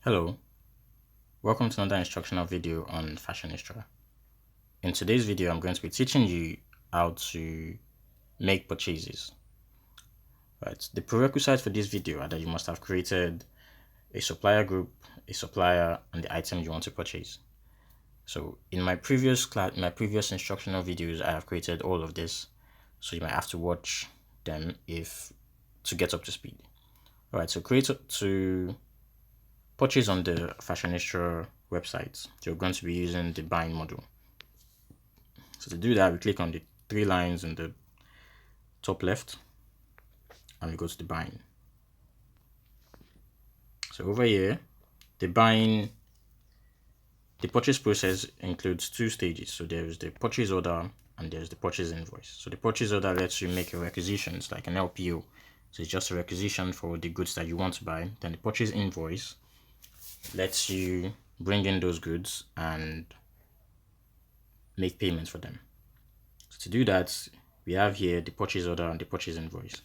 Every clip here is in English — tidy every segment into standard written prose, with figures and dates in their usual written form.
Hello, welcome to another instructional video on Fashionistra. In today's video, I'm going to be teaching you how to make purchases. Right, the prerequisites for this video are that you must have created a supplier group, a supplier, and the item you want to purchase. So in my previous instructional videos, I have created all of this. So you might have to watch them to get up to speed. All right, so to purchase on the Fashionistra website, you're going to be using the buying module. So to do that, we click on the three lines in the top left and we go to the buying. So over here, the purchase process includes two stages. So there's the purchase order and there's the purchase invoice. So the purchase order lets you make your requisitions like an LPO. So it's just a requisition for the goods that you want to buy. Then the purchase invoice lets you bring in those goods and make payments for them. So to do that, we have here the purchase order and the purchase invoice.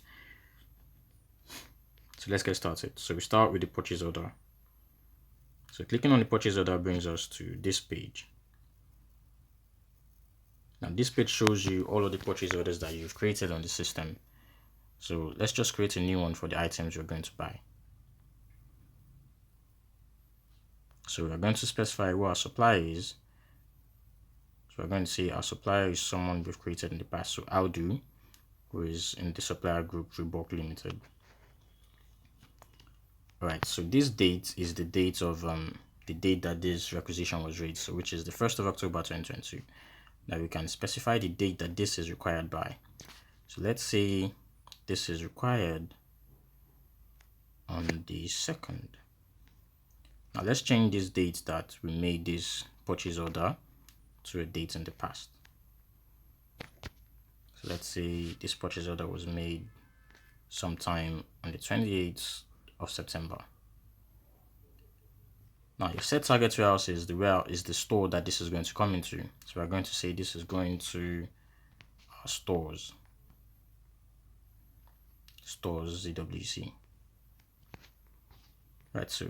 So let's get started. So we start with the purchase order. So clicking on the purchase order brings us to this page. Now this page shows you all of the purchase orders that you've created on the system. So let's just create a new one for the items we're going to buy. So we're going to specify what our supplier is. So we're going to say our supplier is someone we've created in the past. So Aldo, who is in the supplier group Reebok Limited. Alright, so this date is the date of the date that this requisition was raised, so which is the 1st of October 2022. Now we can specify the date that this is required by. So let's say this is required on the 2nd. Now let's change this date that we made this purchase order to a date in the past. So let's say this purchase order was made sometime on the 28th of September. Now your set target warehouse is the store that this is going to come into. So we're going to say this is going to our stores ZWC. Right, so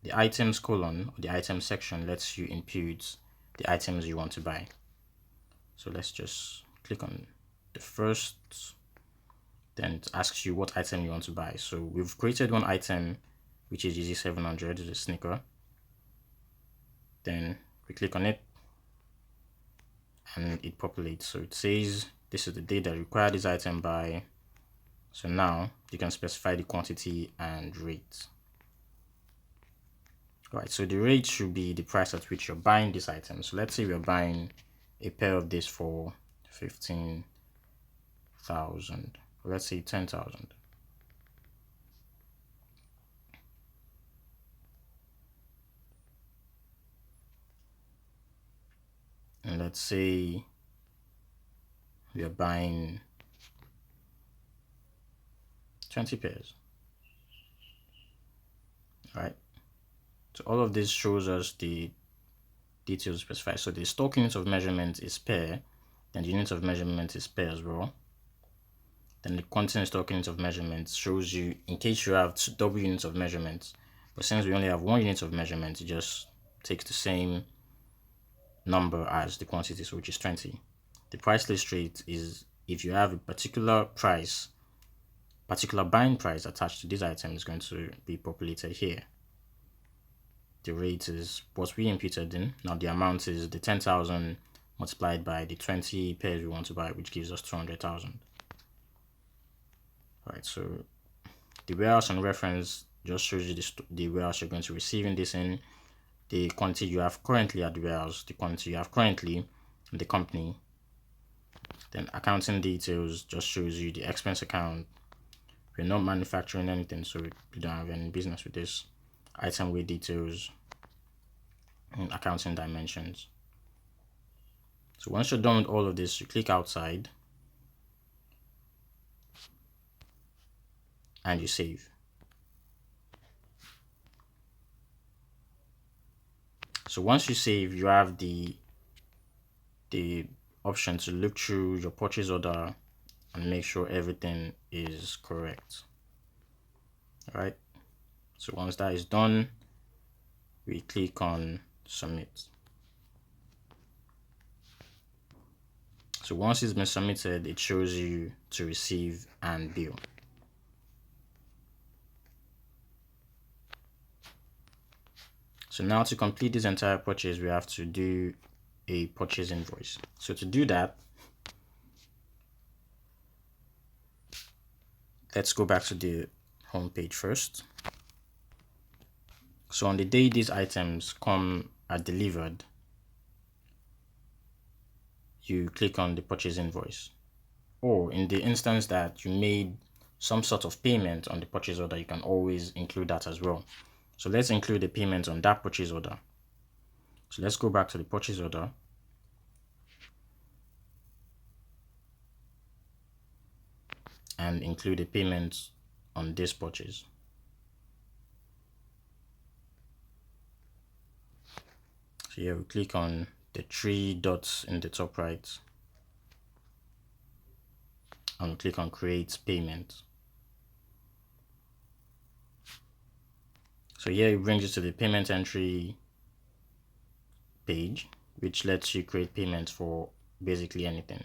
the items colon or the item section lets you input the items you want to buy. So let's just click on the first, then it asks you what item you want to buy. So we've created one item, which is EZ700, the sneaker. Then we click on it and it populates. So it says this is the date that required this item by. So now you can specify the quantity and rate. Right, so the rate should be the price at which you're buying this item. So let's say we're buying a pair of this for 15,000. Let's say 10,000. And let's say we are buying 20 pairs. Right. So all of this shows us the details specified. So the stock unit of measurement is pair, then the unit of measurement is pair as well. Then the content stock unit of measurement shows you in case you have double units of measurement. But since we only have one unit of measurement, it just takes the same number as the quantity, so which is 20. The price list rate is if you have a particular buying price attached to this item is going to be populated here. The rate is what we imputed in. Now the amount is the 10,000 multiplied by the 20 pairs we want to buy, which gives us 200,000. Alright, so the warehouse and reference just shows you the warehouse you're going to be receiving this in, the quantity you have currently at the warehouse, the quantity you have currently in the company. Then accounting details just shows you the expense account. We're not manufacturing anything, so we don't have any business with this. Item weight details and accounting dimensions. So once you're done with all of this, you click outside and you save. So once you save, you have the option to look through your purchase order and make sure everything is correct. All right. So once that is done, we click on submit. So once it's been submitted, it shows you to receive and bill. So now to complete this entire purchase, we have to do a purchase invoice. So to do that, let's go back to the home page first. So on the day these items are delivered, you click on the purchase invoice. Or in the instance that you made some sort of payment on the purchase order, you can always include that as well. So let's include the payment on that purchase order. So let's go back to the purchase order. And include a payment on this purchase. So here we click on the 3 dots in the top right and we click on create payment. So here it brings you to the payment entry page, which lets you create payments for basically anything.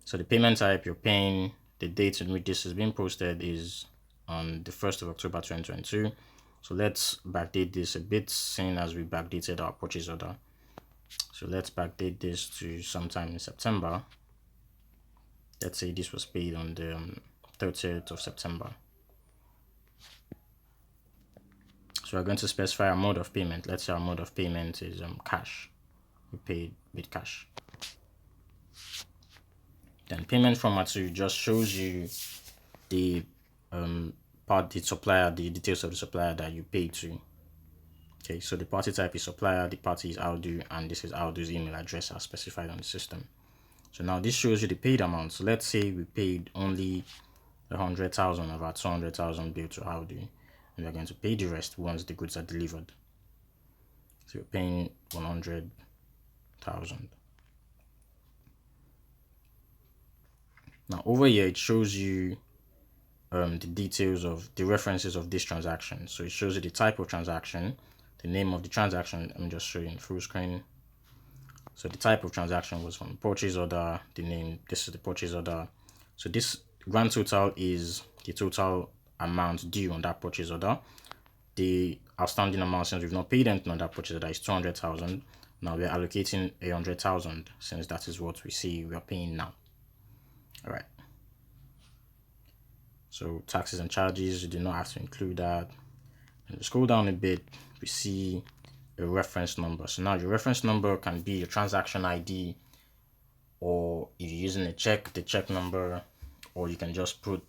So the payment type you're paying, the date in which this is being posted is on the 1st of October 2022. So let's backdate this a bit, seeing as we backdated our purchase order. So let's backdate this to sometime in September. Let's say this was paid on the 30th of September. So we're going to specify our mode of payment. Let's say our mode of payment is cash. We paid with cash. Then payment format 2 just shows you the the supplier, the details of the supplier that you paid to. Okay, so the party type is supplier, the party is Aldo, and this is Aldo's email address as specified on the system. So now this shows you the paid amount. So let's say we paid only 100,000 of our 200,000 bill to Aldo, and we're going to pay the rest once the goods are delivered. So we're paying 100,000. Now over here it shows you the details of the references of this transaction. So it shows you the type of transaction, the name of the transaction. I'm just showing full screen. So the type of transaction was from purchase order, the name, this is the purchase order. So this grand total is the total amount due on that purchase order. The outstanding amount, since we've not paid anything on that purchase order, is 200,000. Now we're allocating 100,000 since that is what we see we are paying now. All right. So taxes and charges, you do not have to include that. And we scroll down a bit, we see a reference number. So now your reference number can be your transaction ID, or if you're using a check, the check number, or you can just put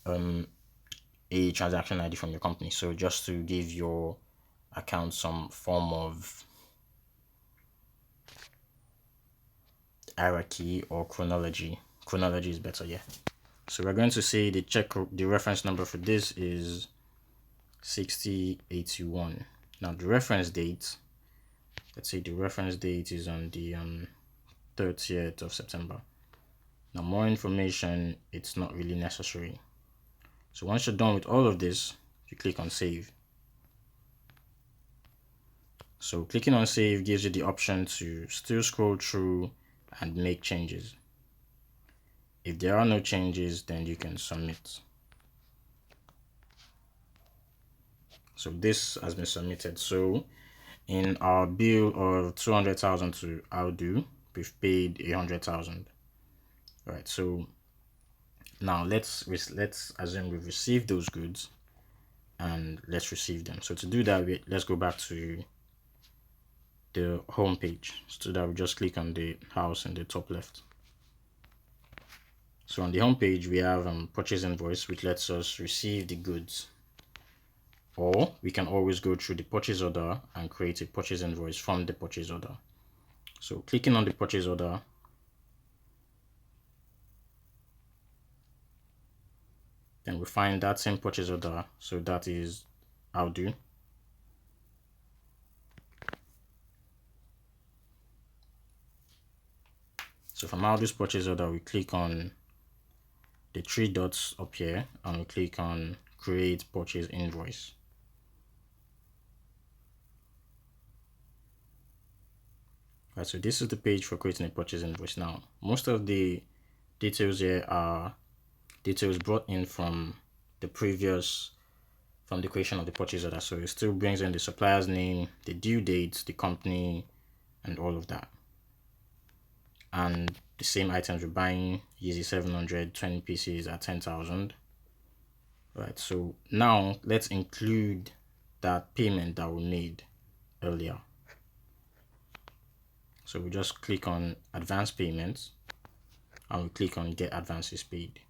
a transaction ID from your company. So just to give your account some form of hierarchy or chronology. Chronology is better, yeah. So we're going to say the reference number for this is 6081. Now the reference date, let's say the reference date is on the 30th of September. Now more information, it's not really necessary. So once you're done with all of this, you click on save. So clicking on save gives you the option to still scroll through and make changes. If there are no changes, then you can submit. So this has been submitted. So in our bill of 200,000 to Aldo, we've paid 100,000. All right. So now let's assume we've received those goods, and let's receive them. So to do that, let's go back to the home page. So that we just click on the house in the top left. So on the home page, we have purchase invoice, which lets us receive the goods. Or we can always go through the purchase order and create a purchase invoice from the purchase order. So clicking on the purchase order, then we find that same purchase order. So that is Aldo. So from Aldo's purchase order, we click on the 3 dots up here and we click on create purchase invoice. Right, so this is the page for creating a purchase invoice. Now, most of the details here are details brought in from the previous, from the creation of the purchase order. So it still brings in the supplier's name, the due date, the company, and all of that. And the same items we're buying, Yeezy 700, 20 pieces at 10,000. Right, so now let's include that payment that we made earlier. So we just click on advance payments and we click on get advances paid.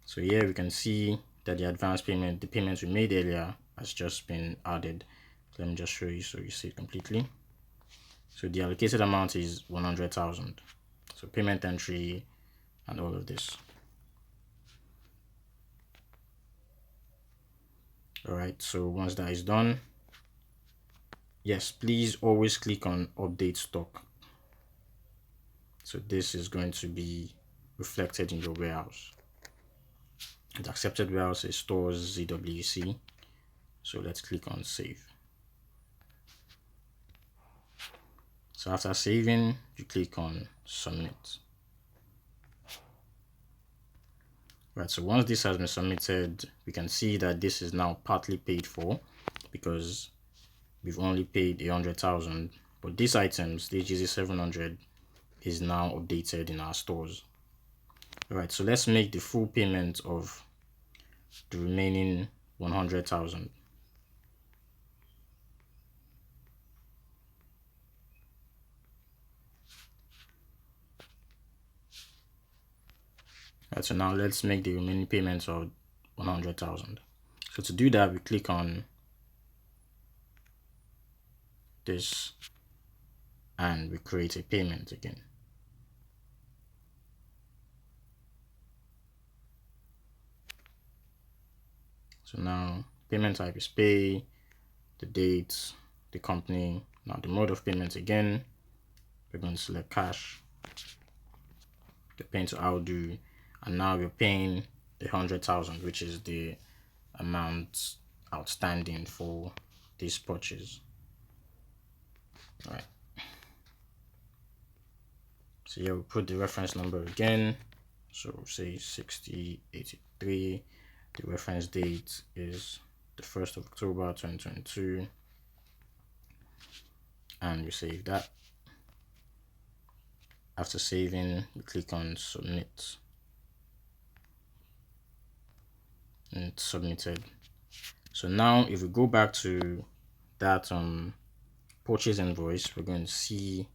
So here we can see that the advance payment, the payments we made earlier, has just been added. So let me just show you so you see it completely. So the allocated amount is 100,000. So payment entry and all of this. All right, so once that is done, yes, please always click on update stock. So this is going to be reflected in your warehouse. The accepted warehouse is stores ZWC. So let's click on save. So after saving, you click on submit. Right, so once this has been submitted, we can see that this is now partly paid for because we've only paid 100,000. But these items, the Yeezy 700, is now updated in our stores. All right, so let's make the full payment of the remaining 100,000. Right, so now let's make the remaining payments of 100,000. So to do that, we click on this and we create a payment again. So now payment type is pay, the date, the company. Now the mode of payment again, we're going to select cash. We're paying to Outdo, and now we're paying the 100,000, which is the amount outstanding for this purchase. All right. So here we put the reference number again. So say 6083. The reference date is the 1st of October 2022. And we save that. After saving, we click on submit. And it's submitted. So now if we go back to that purchase invoice, we're going to see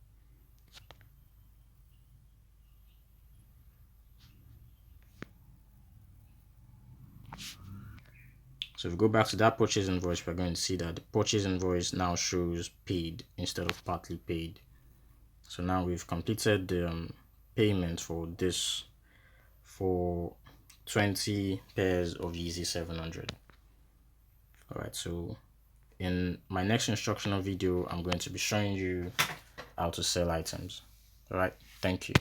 so if we go back to that purchase invoice, we're going to see that the purchase invoice now shows paid instead of partly paid. So now we've completed the payment for this, for 20 pairs of Yeezy 700. All right, so in my next instructional video, I'm going to be showing you how to sell items. All right, thank you.